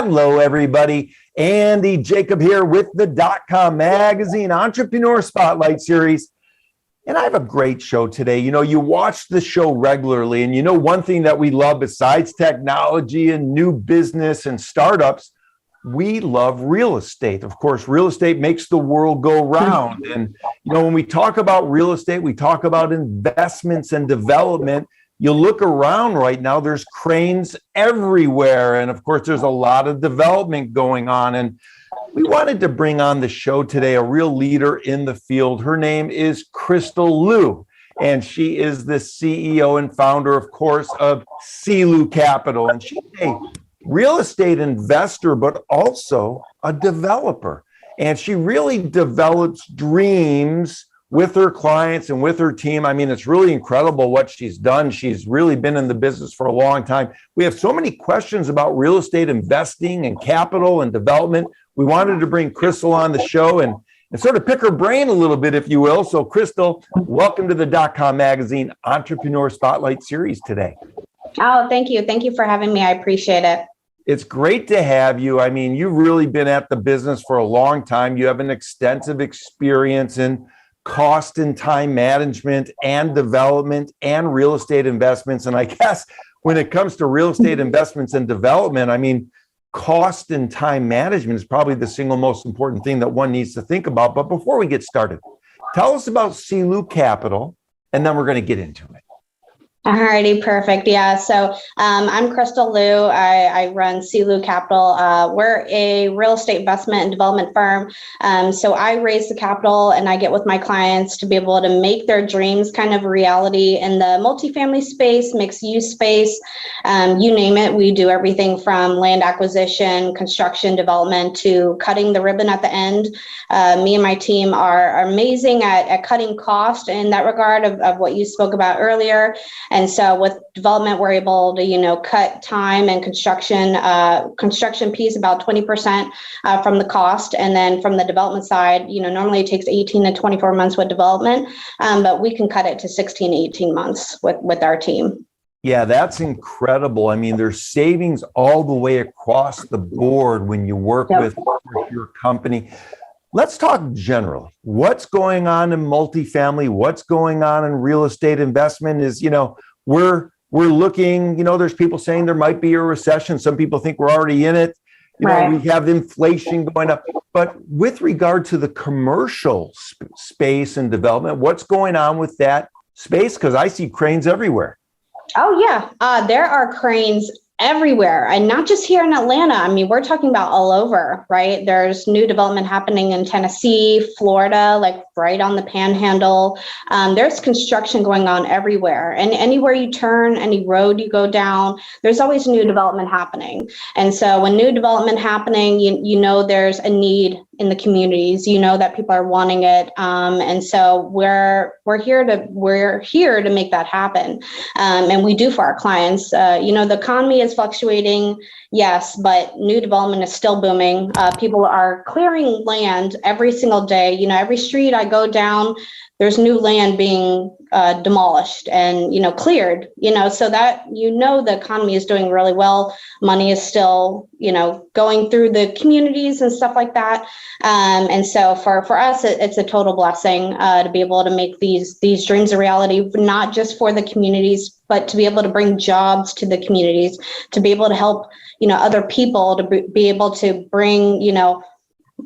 Hello, everybody. Andy Jacob here with the DotCom Magazine Entrepreneur Spotlight Series. And I have a great show today. You know, you watch the show regularly, and you know one thing that we love besides technology and new business and startups, we love real estate. Of course, real estate makes the world go round. And, you know, when we talk about real estate, we talk about investments and development. You look around right now, there's cranes everywhere. And of course, there's a lot of development going on. And we wanted to bring on the show today a real leader in the field. Her name is CLou, and she is the CEO and founder, of course, of CLou Capital. And she's a real estate investor, but also a developer. And she really develops dreams with her clients and with her team. I mean, it's really incredible what she's done. She's really been in the business for a long time. We have so many questions about real estate investing and capital and development. We wanted to bring Crystal on the show and sort of pick her brain a little bit, if you will. So Crystal, welcome to the DotCom Magazine Entrepreneur Spotlight Series today. Oh, thank you. Thank you for having me. I appreciate it. It's great to have you. I mean, you've really been at the business for a long time. You have an extensive experience in cost and time management and development and real estate investments. And I guess when it comes to real estate investments and development, I mean, cost and time management is probably the single most important thing that one needs to think about. But before we get started, tell us about CLou Capital, and then we're going to get into it. Alrighty, perfect. Yeah, so I'm CLou. I run CLou Capital. We're a real estate investment and development firm. So I raise the capital and I get with my clients to be able to make their dreams kind of a reality in the multifamily space, mixed use space, you name it. We do everything from land acquisition, construction, development to cutting the ribbon at the end. Me and my team are amazing at cutting cost in that regard of what you spoke about earlier. And so with development, we're able to, you know, cut time and construction piece about 20% from the cost. And then from the development side, you know, normally it takes 18 to 24 months with development, but we can cut it to 16, 18 months with our team. Yeah, that's incredible. I mean, there's savings all the way across the board when you work with your company. Let's talk generally. What's going on in multifamily? What's going on in real estate investment is, you know, we're looking, you know, there's people saying there might be a recession. Some people think we're already in it. You know, we have inflation going up. But with regard to the commercial space and development, what's going on with that space? Because I see cranes everywhere. Oh, yeah. There are cranes everywhere, and not just here in Atlanta. I mean, we're talking about all over, right? There's new development happening in Tennessee, Florida, like right on the panhandle. There's construction going on everywhere, and anywhere you turn, any road you go down, there's always new development happening. And so when new development happening, you know there's a need in the communities, you know that people are wanting it, and so we're here to make that happen, and we do for our clients. You know, the economy is fluctuating, yes, but new development is still booming. People are clearing land every single day. You know, every street I go down, there's new land being demolished and, you know, cleared, you know, so that, you know, the economy is doing really well. Money is still, you know, going through the communities and stuff like that. And so for us, it's a total blessing to be able to make these dreams a reality, not just for the communities, but to be able to bring jobs to the communities, to be able to help, you know, other people, to be able to bring, you know,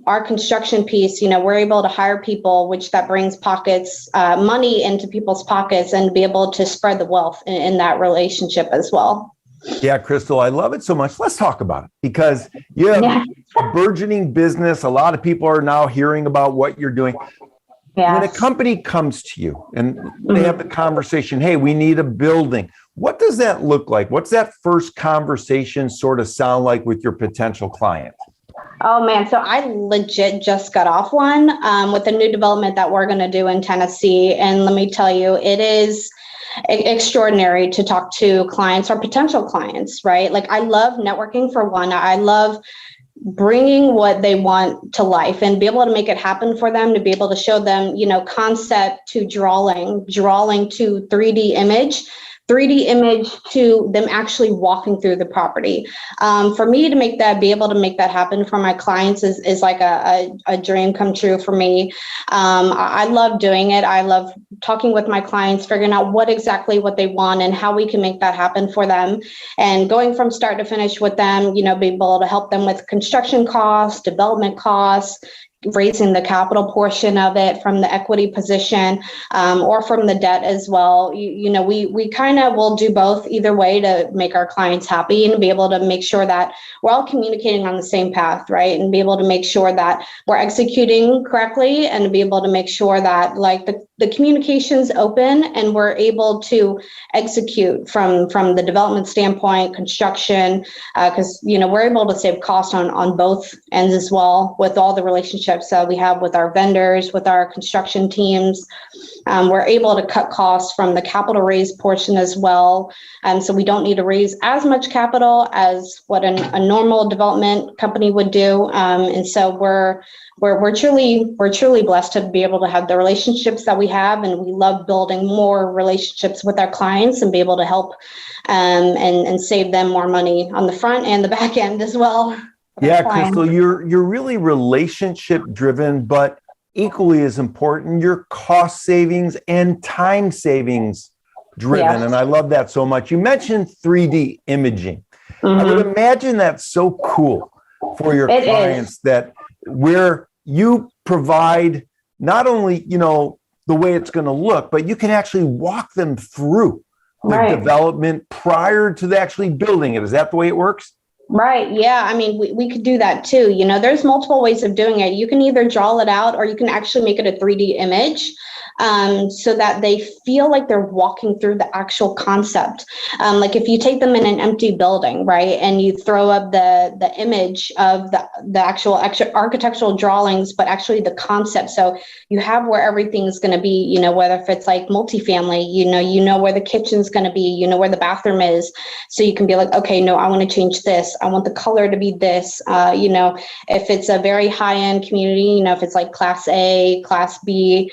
our construction piece, you know, we're able to hire people, which that brings money into people's pockets, and be able to spread the wealth in that relationship as well. Yeah, Crystal, I love it so much. Let's talk about it, because you have a burgeoning business. A lot of people are now hearing about what you're doing. When a company comes to you and they have the conversation, hey, we need a building. What does that look like? What's that first conversation sort of sound like with your potential client? Oh, man. So I legit just got off one with the new development that we're going to do in Tennessee. And let me tell you, it is extraordinary to talk to clients or potential clients, right? Like, I love networking for one. I love bringing what they want to life and be able to make it happen for them, to be able to show them, you know, concept to drawing to 3D image. 3D image to them actually walking through the property. For me to be able to make that happen for my clients is like a dream come true for me. I love doing it. I love talking with my clients, figuring out what they want and how we can make that happen for them, and going from start to finish with them, be able to help them with construction costs, development costs, raising the capital portion of it from the equity position, or from the debt as well. We kind of will do both either way to make our clients happy and be able to make sure that we're all communicating on the same path, right? And be able to make sure that we're executing correctly, and to be able to make sure that like the communication's open and we're able to execute from the development standpoint, construction, because we're able to save cost on both ends as well with all the relationships that we have with our vendors, with our construction teams. We're able to cut costs from the capital raise portion as well. So we don't need to raise as much capital as what a normal development company would do. And so we're truly blessed to be able to have the relationships that we have, and we love building more relationships with our clients and be able to help and save them more money on the front and the back end as well. Yeah, Crystal, you're really relationship driven, but equally as important, you're cost savings and time savings driven. Yes. And I love that so much. You mentioned 3D imaging. I would imagine that's so cool for your clients that where you provide not only, the way it's going to look, but you can actually walk them through the development prior to actually building it. Is that the way it works? Right. Yeah. I mean, we could do that too. There's multiple ways of doing it. You can either draw it out or you can actually make it a 3D image, so that they feel like they're walking through the actual concept. Like if you take them in an empty building, right, and you throw up the image of the actual architectural drawings, but actually the concept. So you have where everything's going to be, whether if it's like multifamily, where the kitchen's going to be, where the bathroom is. So you can be like, okay, no, I want to change this. I want the color to be this. If it's a very high-end community, if it's like Class A, Class B,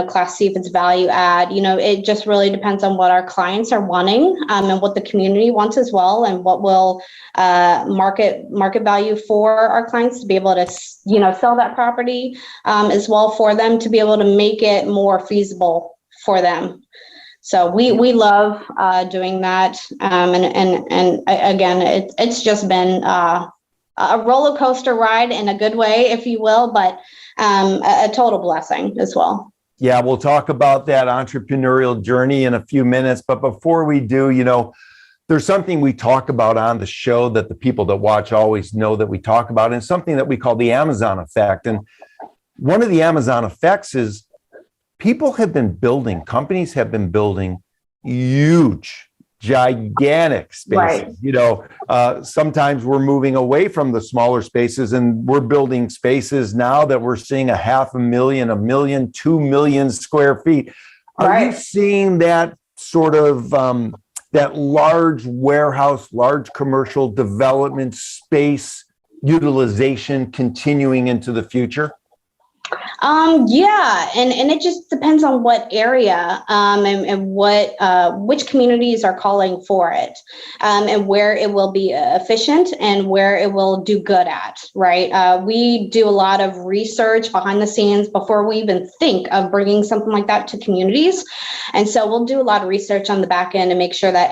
Class C if it's value add, it just really depends on what our clients are wanting, and what the community wants as well, and what will market value for our clients to be able to, sell that property as well for them to be able to make it more feasible for them. So we love doing that, and again, it's just been a roller coaster ride in a good way, if you will, but a total blessing as well. Yeah, we'll talk about that entrepreneurial journey in a few minutes, but before we do, there's something we talk about on the show that the people that watch always know that we talk about, and something that we call the Amazon effect. And one of the Amazon effects is companies have been building huge, gigantic spaces. Right. Sometimes we're moving away from the smaller spaces, and we're building spaces now that we're seeing 500,000, 1 million, 2 million square feet. Are you seeing that sort of that large warehouse, large commercial development space utilization continuing into the future? Yeah, and it just depends on what area, and what which communities are calling for it, and where it will be efficient and where it will do good at, right? We do a lot of research behind the scenes before we even think of bringing something like that to communities. And so we'll do a lot of research on the back end and make sure that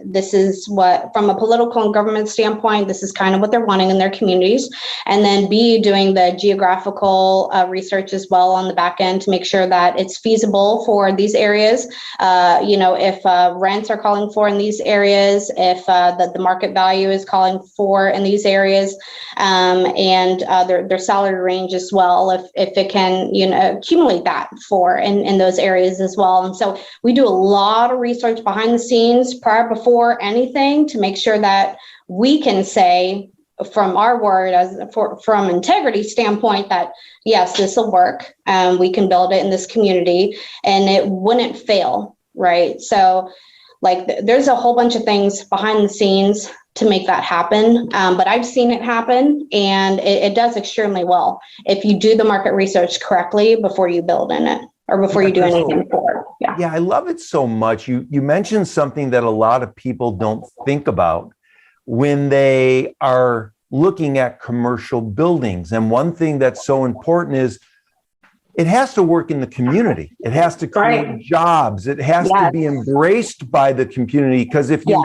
this is what, from a political and government standpoint, this is kind of what they're wanting in their communities. And then B, doing the geographical research as well on the back end to make sure that it's feasible for these areas. If rents are calling for in these areas, if the market value is calling for in these areas, and their salary range as well, if it can, accumulate that for in those areas as well. And so we do a lot of research behind the scenes before anything to make sure that we can say from our word from integrity standpoint that yes, this will work, we can build it in this community and it wouldn't fail, right? So there's a whole bunch of things behind the scenes to make that happen, but I've seen it happen, and it does extremely well if you do the market research correctly before you build in it. or before you do Crystal. anything forward. Yeah. Yeah, I love it so much. You mentioned something that a lot of people don't think about when they are looking at commercial buildings. And one thing that's so important is it has to work in the community. It has to create jobs. It has to be embraced by the community, because if you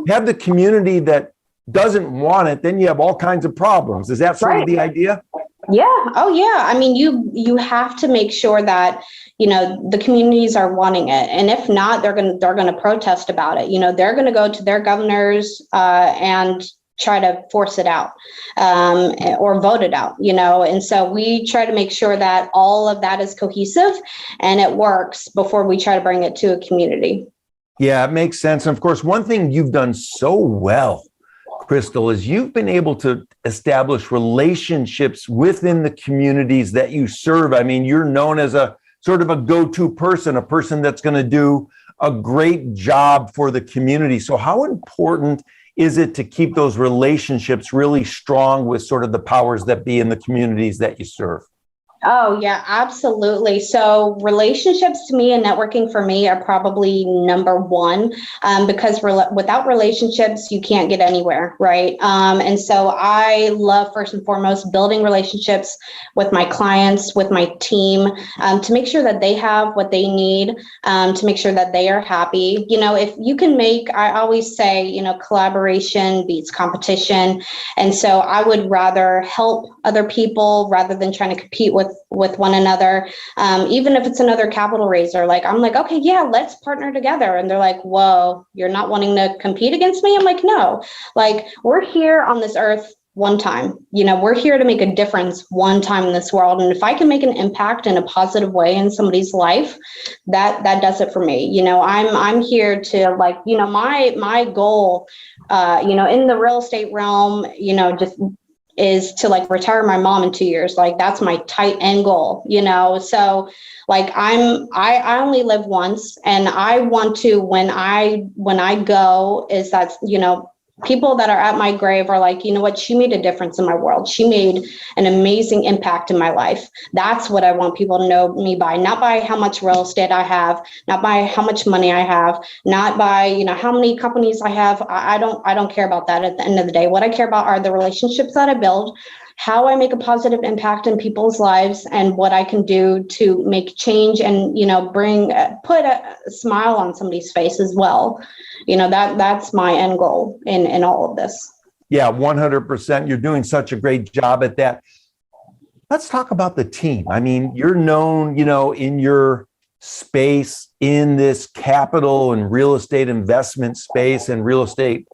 have the community that doesn't want it, then you have all kinds of problems. Is that sort of the idea? Yeah. Oh, yeah. I mean, you have to make sure that, the communities are wanting it. And if not, they're going to protest about it. They're going to go to their governors and try to force it out or vote it out, and so we try to make sure that all of that is cohesive and it works before we try to bring it to a community. Yeah, it makes sense. And of course, one thing you've done so well, Crystal, is you've been able to establish relationships within the communities that you serve. I mean, you're known as a sort of a go-to person, a person that's going to do a great job for the community. So how important is it to keep those relationships really strong with sort of the powers that be in the communities that you serve? Oh, yeah, absolutely. So relationships to me and networking for me are probably number one, because without relationships, you can't get anywhere, right? And so I love, first and foremost, building relationships with my clients, with my team, to make sure that they have what they need, to make sure that they are happy. If you can I always say, collaboration beats competition. And so I would rather help other people rather than trying to compete with one another. Even if it's another capital raiser, I'm like, okay, yeah, let's partner together. And they're like, whoa, you're not wanting to compete against me? I'm like, no, we're here on this earth one time, we're here to make a difference one time in this world. And if I can make an impact in a positive way in somebody's life, that does it for me. I'm here to my goal, in the real estate realm, just is to retire my mom in 2 years. That's my tight end goal, so I only live once, and I want to, when I go, is that, people that are at my grave are like, what, she made a difference in my world. She made an amazing impact in my life. That's what I want people to know me by, not by how much real estate I have, not by how much money I have, not by, how many companies I have. I don't care about that at the end of the day. What I care about are the relationships that I build, how I make a positive impact in people's lives, and what I can do to make change and, put a smile on somebody's face as well. That's my end goal in all of this. Yeah, 100%. You're doing such a great job at that. Let's talk about the team. I mean, you're known, in your space, in this capital and real estate investment space and real estate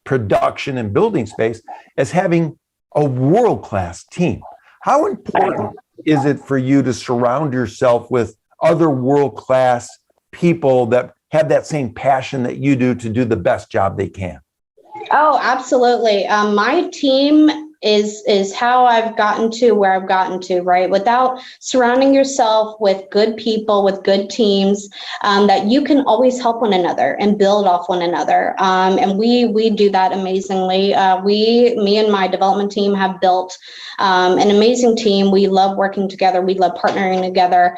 production and building space, as having a world-class team. How important is it for you to surround yourself with other world-class people that have that same passion that you do to do the best job they can? Oh, absolutely. My team is how I've gotten to where I've gotten to, right? Without surrounding yourself with good people, with good teams, that you can always help one another and build off one another. And we do that amazingly. Me and my development team have built an amazing team. We love working together. We love partnering together.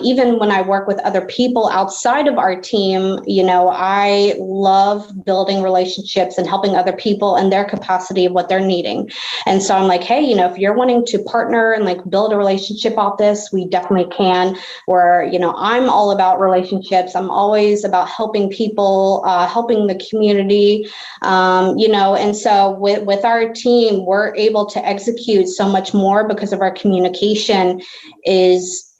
Even when I work with other people outside of our team, I love building relationships and helping other people in their capacity of what they're needing. And so I'm like, hey, if you're wanting to partner and build a relationship off this, we definitely can. Where, I'm all about relationships. I'm always about helping people, helping the community, and so with our team, we're able to execute so much more because of our communication is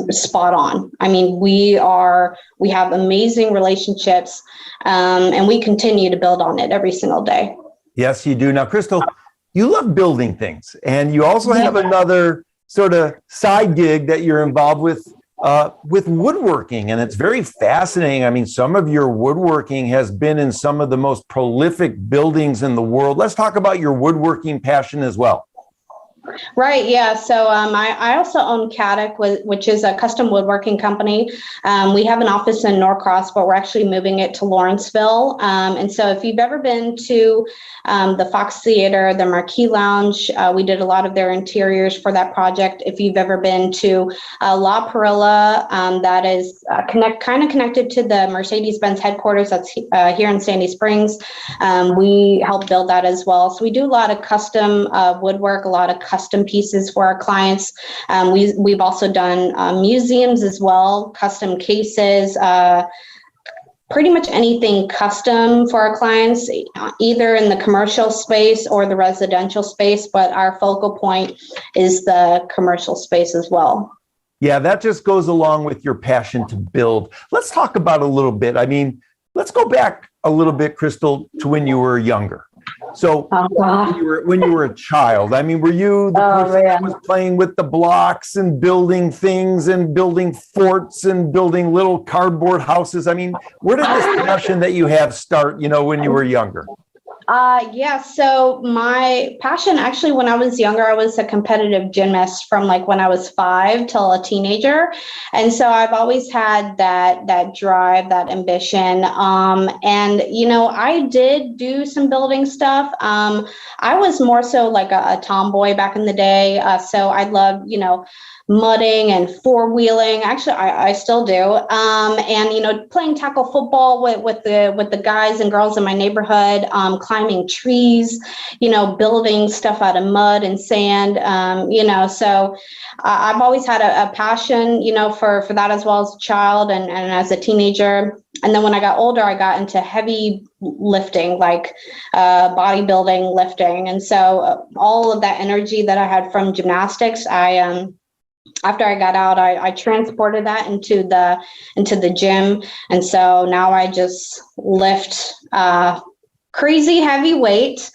spot on. I mean, we have amazing relationships, and we continue to build on it every single day. Yes, you do. Now, Crystal, you love building things, and you also have another sort of side gig that you're involved with woodworking, and it's very fascinating. I mean, some of your woodworking has been in some of the most prolific buildings in the world. Let's talk about your woodworking passion as well. Right. Yeah. So I also own Caddick, which is a custom woodworking company. We have an office in Norcross, but we're actually moving it to Lawrenceville. And so if you've ever been to the Fox Theater, the Marquee Lounge, we did a lot of their interiors for that project. If you've ever been to La Perilla, that is kind of connected to the Mercedes-Benz headquarters that's here in Sandy Springs, we help build that as well. So we do a lot of custom woodwork, a lot of custom pieces for our clients. We've also done museums as well, custom cases, pretty much anything custom for our clients, either in the commercial space or the residential space, but our focal point is the commercial space as well. Yeah, that just goes along with your passion to build. Let's talk about a little bit. I mean, let's go back a little bit, Crystal, to when you were younger. So when you were a child, I mean, were you the person that was playing with the blocks and building things and building forts and building little cardboard houses? I mean, where did this passion that you have start, when you were younger? Yeah, so my passion, actually, when I was younger, I was a competitive gymnast from like when I was 5 till a teenager. And so I've always had that drive, that ambition. And, I did do some building stuff. I was more so like a tomboy back in the day. So I loved, mudding and four-wheeling. Actually, I still do. And, playing tackle football with the guys and girls in my neighborhood, climbing trees, building stuff out of mud and sand, so I've always had a passion, for that as well as a child and as a teenager. And then when I got older, I got into heavy lifting, like bodybuilding, lifting. And so all of that energy that I had from gymnastics, after I got out, I transported that into the gym. And so now I just lift crazy heavy weight,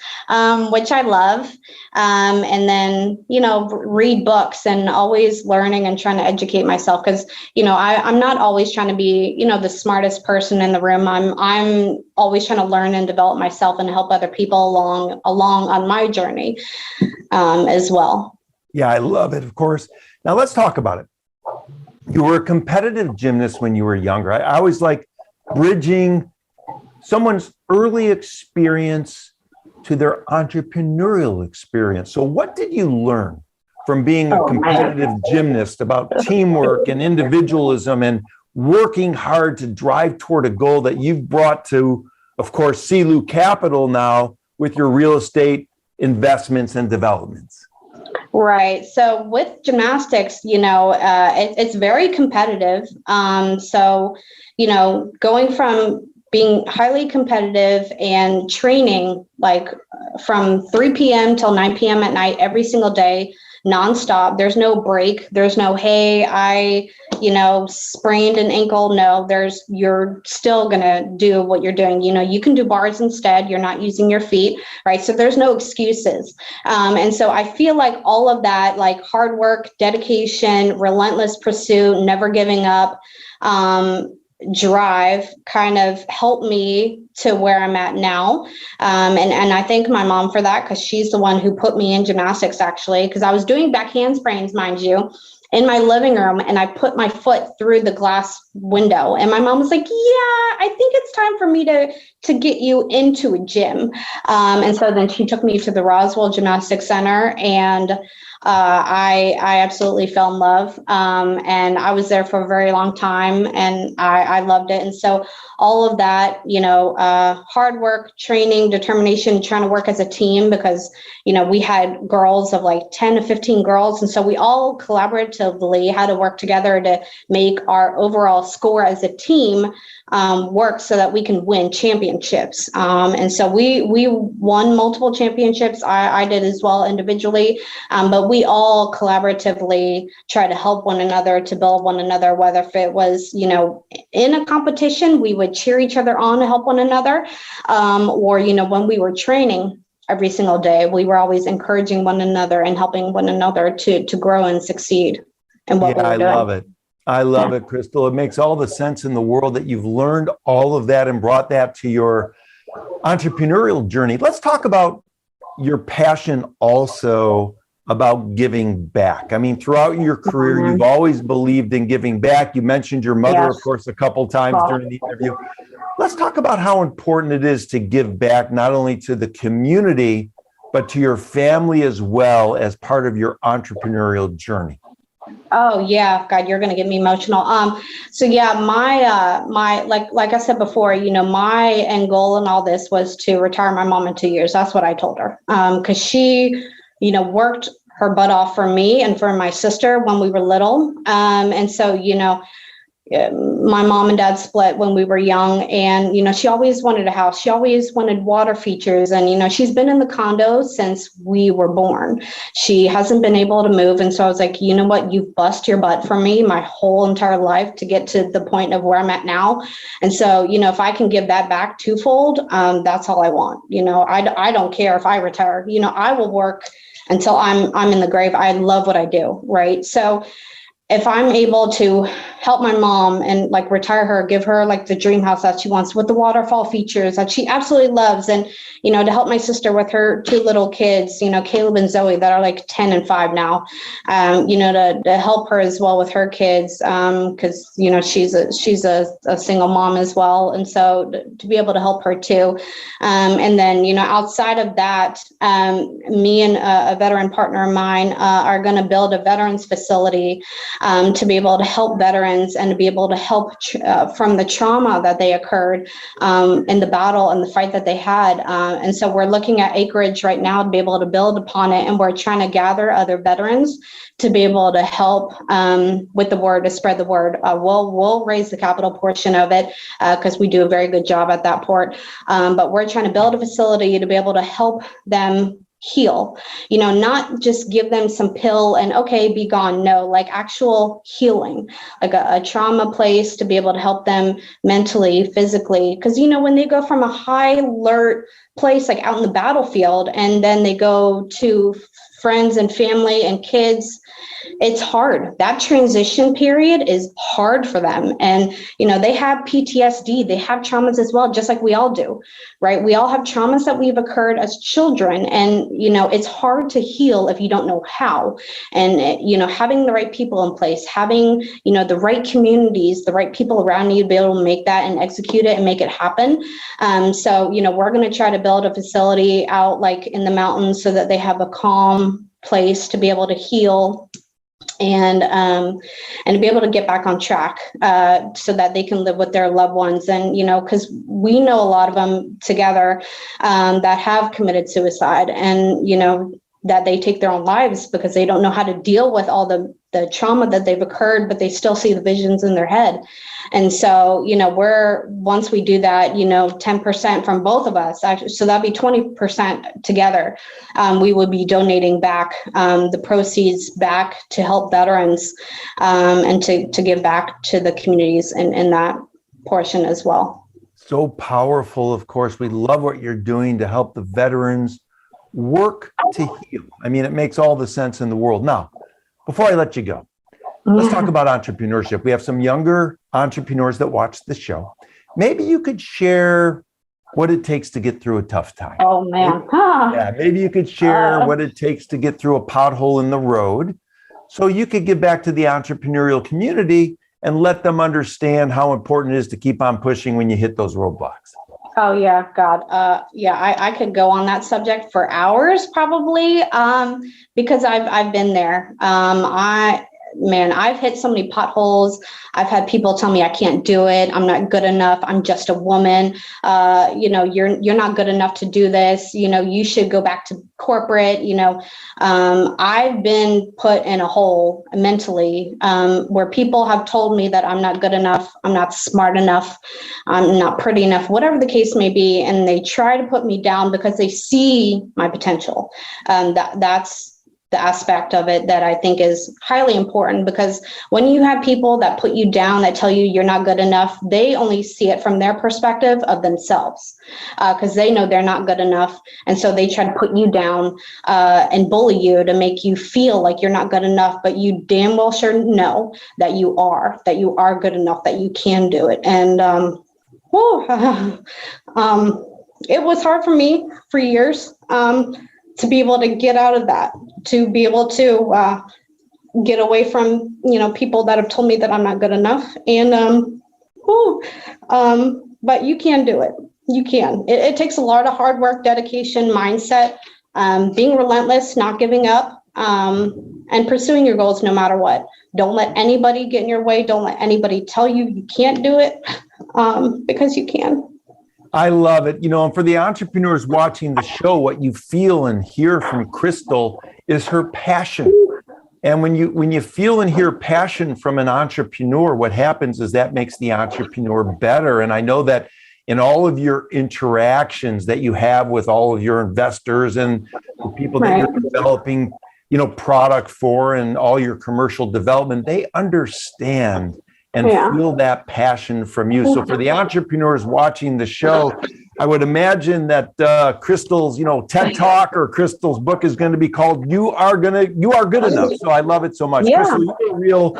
which I love. And then, read books and always learning and trying to educate myself. Cause, I'm not always trying to be, the smartest person in the room. I'm always trying to learn and develop myself and help other people along on my journey, as well. Yeah, I love it, of course. Now let's talk about it. You were a competitive gymnast when you were younger. I always like bridging someone's early experience to their entrepreneurial experience. So what did you learn from being a competitive gymnast about teamwork and individualism and working hard to drive toward a goal that you've brought to, of course, CLou Capital now with your real estate investments and developments? Right. So with gymnastics, it's very competitive. So, going from being highly competitive and training like from 3 p.m. till 9 p.m. at night, every single day, nonstop. There's no break. There's no, hey, I sprained an ankle. No, you're still going to do what you're doing. You can do bars instead. You're not using your feet, right? So there's no excuses. And so I feel like all of that, like hard work, dedication, relentless pursuit, never giving up, drive kind of helped me to where I'm at now. And I thank my mom for that, because she's the one who put me in gymnastics, actually, because I was doing back handsprings, mind you, in my living room, and I put my foot through the glass window, and my mom was like, yeah, I think it's time for me to get you into a gym. And so then she took me to the Roswell Gymnastics Center, and I absolutely fell in love. And I was there for a very long time, and I loved it. And so all of that, hard work, training, determination, trying to work as a team, because, we had girls of like 10 to 15 girls. And so we all collaboratively had to work together to make our overall score as a team work so that we can win championships. And so we won multiple championships. I did as well individually, but we all collaboratively try to help one another, to build one another, whether if it was, in a competition, we would cheer each other on to help one another. Or, when we were training every single day, we were always encouraging one another and helping one another to grow and succeed in what we were doing. I love it. I love it, Crystal. It makes all the sense in the world that you've learned all of that and brought that to your entrepreneurial journey. Let's talk about your passion also about giving back. I mean, throughout your career, you've always believed in giving back. You mentioned your mother, of course, a couple times during the interview. Let's talk about how important it is to give back, not only to the community, but to your family as well as part of your entrepreneurial journey. Oh yeah, God, you're going to get me emotional. So yeah, my like I said before, my end goal in all this was to retire my mom in 2 years. That's what I told her. Because she, worked her butt off for me and for my sister when we were little. And so, my mom and dad split when we were young, and she always wanted a house. She always wanted water features, and she's been in the condo since we were born. She hasn't been able to move, and so I was like, you know what, you've bust your butt for me my whole entire life to get to the point of where I'm at now. And so if I can give that back twofold, that's all I want. I don't care if I retire. I will work until I'm in the grave. I love what I do, right? So if I'm able to help my mom and retire her, give her the dream house that she wants with the waterfall features that she absolutely loves, and to help my sister with her 2 little kids, Caleb and Zoe, that are 10 and 5 now, to help her as well with her kids, because she's a single mom as well, and so to be able to help her too, and then outside of that, me and a veteran partner of mine are going to build a veterans facility to be able to help veterans and to be able to help from the trauma that they occurred in the battle and the fight that they had. And so we're looking at acreage right now to be able to build upon it. And we're trying to gather other veterans to be able to help with the word, to spread the word. We'll raise the capital portion of it because we do a very good job at that part. But we're trying to build a facility to be able to help them heal, not just give them some pill and okay, be gone. No, actual healing, a trauma place to be able to help them mentally, physically. Because, when they go from a high alert place, out in the battlefield, and then they go to friends and family and kids, it's hard. That transition period is hard for them. And, they have PTSD, they have traumas as well, just like we all do, right? We all have traumas that we've occurred as children. And, it's hard to heal if you don't know how. And, having the right people in place, having, the right communities, the right people around you to be able to make that and execute it and make it happen. So, we're going to try to build a facility out in the mountains so that they have a calm place to be able to heal and to be able to get back on track so that they can live with their loved ones. And, because we know a lot of them together that have committed suicide and, that they take their own lives because they don't know how to deal with all the trauma that they've occurred, but they still see the visions in their head. And so, once we do that, 10% from both of us, actually, so that'd be 20% together. We would be donating back the proceeds back to help veterans and to give back to the communities in that portion as well. So powerful. Of course, we love what you're doing to help the veterans work to heal. I mean, it makes all the sense in the world. Now, before I let you go, let's talk about entrepreneurship. We have some younger entrepreneurs that watch the show. Maybe you could share what it takes to get through a tough time. Oh, man. Yeah, maybe you could share what it takes to get through a pothole in the road so you could give back to the entrepreneurial community and let them understand how important it is to keep on pushing when you hit those roadblocks. Oh, yeah, God. I could go on that subject for hours probably because I've been there. I've hit so many potholes. I've had people tell me I can't do it. I'm not good enough. I'm just a woman. You're not good enough to do this. You should go back to corporate. I've been put in a hole mentally where people have told me that I'm not good enough. I'm not smart enough. I'm not pretty enough, whatever the case may be. And they try to put me down because they see my potential. That's the aspect of it that I think is highly important, because when you have people that put you down, that tell you you're not good enough, they only see it from their perspective of themselves because they know they're not good enough. And so they try to put you down and bully you to make you feel like you're not good enough, but you damn well sure know that you are good enough, that you can do it. And it was hard for me for years to be able to get out of that. to be able to get away from, people that have told me that I'm not good enough. And, but you can do it. You can. It takes a lot of hard work, dedication, mindset, being relentless, not giving up, and pursuing your goals no matter what. Don't let anybody get in your way. Don't let anybody tell you you can't do it, because you can. I love it. And for the entrepreneurs watching the show, what you feel and hear from Crystal is her passion. And when you feel and hear passion from an entrepreneur, what happens is that makes the entrepreneur better. And I know that in all of your interactions that you have with all of your investors and the people that you're developing, product for, and all your commercial development, they understand and feel that passion from you. So for the entrepreneurs watching the show, I would imagine that Crystal's, TED Talk or Crystal's book is going to be called "You Are Good Enough." So I love it so much. Crystal, you're a real,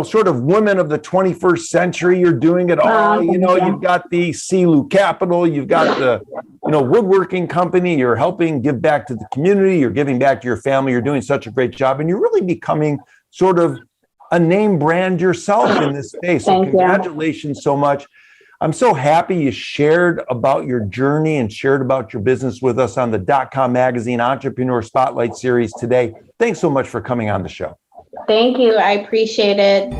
sort of woman of the 21st century. You're doing it all. You've got the CLou Capital. You've got the, woodworking company. You're helping give back to the community. You're giving back to your family. You're doing such a great job, and you're really becoming sort of a name brand yourself in this space. So congratulations so much. I'm so happy you shared about your journey and shared about your business with us on the .com Magazine Entrepreneur Spotlight Series today. Thanks so much for coming on the show. Thank you. I appreciate it.